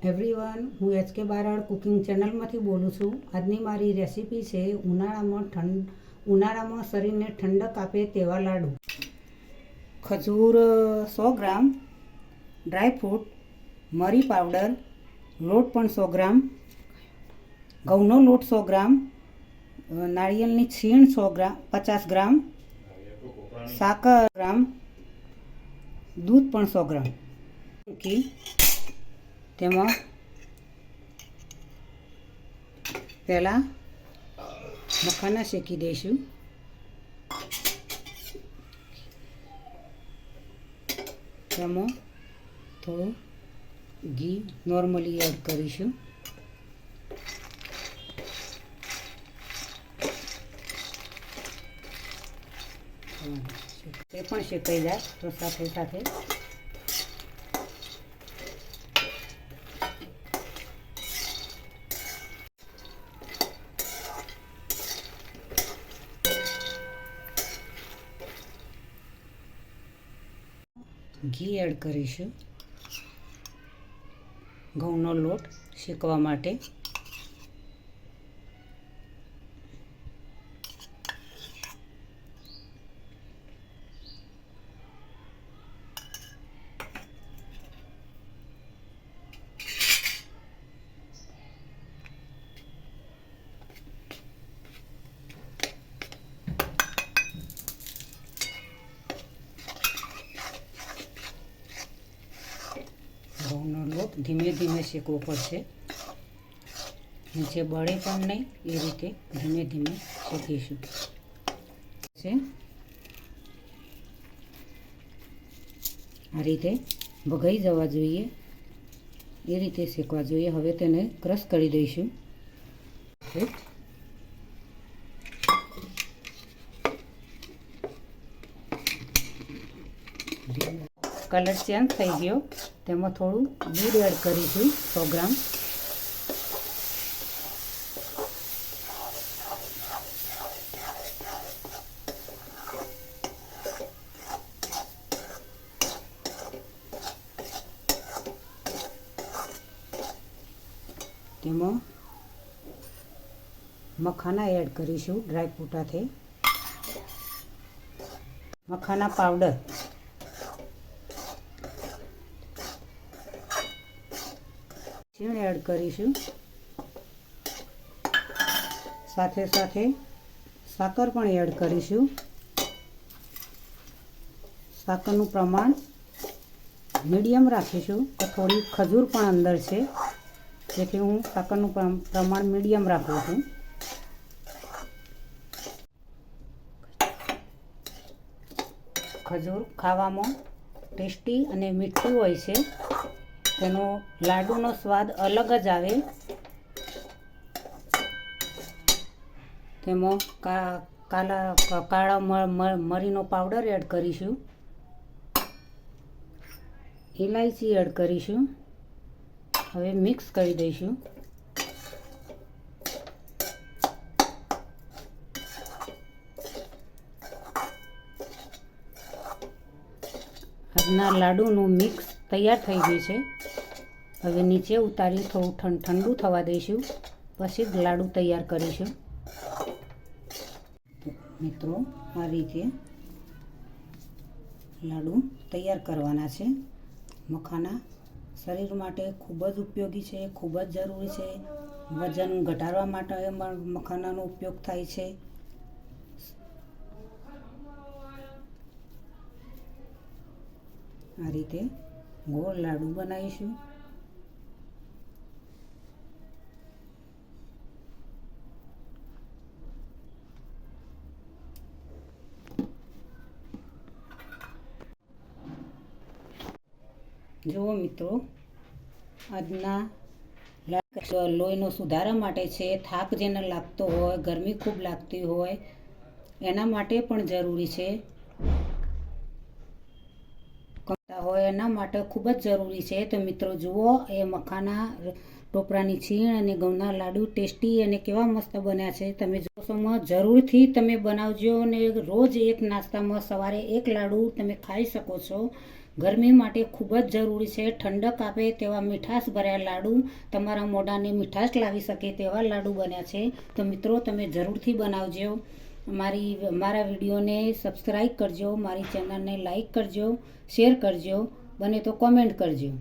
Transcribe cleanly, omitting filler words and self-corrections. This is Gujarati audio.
એવરીવન, હું HK બારડ કુકિંગ ચેનલમાંથી બોલું છું. આજની મારી રેસીપી છે ઉનાળામાં શરીરને ઠંડક આપે તેવા લાડુ. ખજૂર 100 ગ્રામ, ડ્રાયફ્રૂટ, મરી પાવડર, લોટ પણ 100 ગ્રામ, ઘઉંનો લોટ 100 ગ્રામ, નાળિયેરની છીણ 50 ગ્રામ, સાકર ગ્રામ, દૂધ પણ 100 ગ્રામ મૂકી તેમાં પહેલાં મખાના શેકી દઈશું. તેમાં થોડું ઘી નોર્મલી એડ કરીશું. તે પણ શેકાઈ જાય તો સાથે સાથે ઘી એડ કરીશું. ઘઉંનો લોટ શેકવા માટે ઘઉંનો લોટ ધીમે ધીમે શેકવો પડશે, નીચે બળે પણ નહીં એ રીતે ધીમે ધીમે શેકીશું. આ રીતે ભગાઈ જવા જોઈએ એ રીતે શેકવા જોઈએ. હવે તેને ક્રશ કરી દઈશું. કલર ચેન્જ થઈ ગયો. તેમાં થોડું દૂધ એડ કરીશું 100 ગ્રામ. તેમાં મખાના એડ કરીશું. ડ્રાયફ્રૂટાથી મખાના પાવડર, છીણ એડ કરીશું. સાથે સાથે સાકર પણ એડ કરીશું. સાકરનું પ્રમાણ મીડિયમ રાખીશું. થોડી ખજૂર પણ અંદર છે, જેથી હું સાકરનું પ્રમાણ મીડિયમ રાખું છું. ખજૂર ખાવામાં ટેસ્ટી અને મીઠું હોય છે. તેનો લાડુનો સ્વાદ અલગ જ આવે. તેમાં કાળા મરીનો પાવડર એડ કરીશું. ઇલાયચી એડ કરીશું. હવે મિક્સ કરી દઈશું. આજના લાડુનું મિક્સ તૈયાર થઈ ગયું છે. હવે નીચે ઉતારી થોડું ઠંડુ થવા દઈશું, પછી લાડુ તૈયાર કરીશું. મિત્રો, આ રીતે લાડુ તૈયાર કરવાના છે. મખાના શરીર માટે ખૂબ જ ઉપયોગી છે, ખૂબ જ જરૂરી છે. વજન ઘટાડવા માટે મખાનાનો ઉપયોગ થાય છે. આ રીતે ગોળ લાડુ બનાવીશું. જુઓ મિત્રો, આજના લોહીનો સુધારા માટે છે. થાક જેને લાગતો હોય, ગરમી ખૂબ લાગતી હોય, એના માટે પણ જરૂરી છે. હોય એના માટે ખૂબ જ જરૂરી છે. તો મિત્રો જુઓ, એ મખાના ટોપરાની છીણ અને ઘઉંના લાડુ ટેસ્ટી અને કેવા મસ્ત બન્યા છે. તમે જોશોમાં જરૂરથી તમે બનાવજો અને રોજ એક નાસ્તામાં સવારે એક લાડુ તમે ખાઈ શકો છો. ગરમી માટે ખૂબ જ જરૂરી છે. ઠંડક આપે તેવા મીઠાશ ભર્યા લાડુ, તમારા મોઢાને મીઠાશ લાવી શકે તેવા લાડુ બન્યા છે. તો મિત્રો તમે જરૂરથી બનાવજો. મારા વિડીયોને સબસ્ક્રાઈબ કરજો, મારી ચેનલને લાઈક કરજો, શેર કરજો, બને તો કોમેન્ટ કરજો.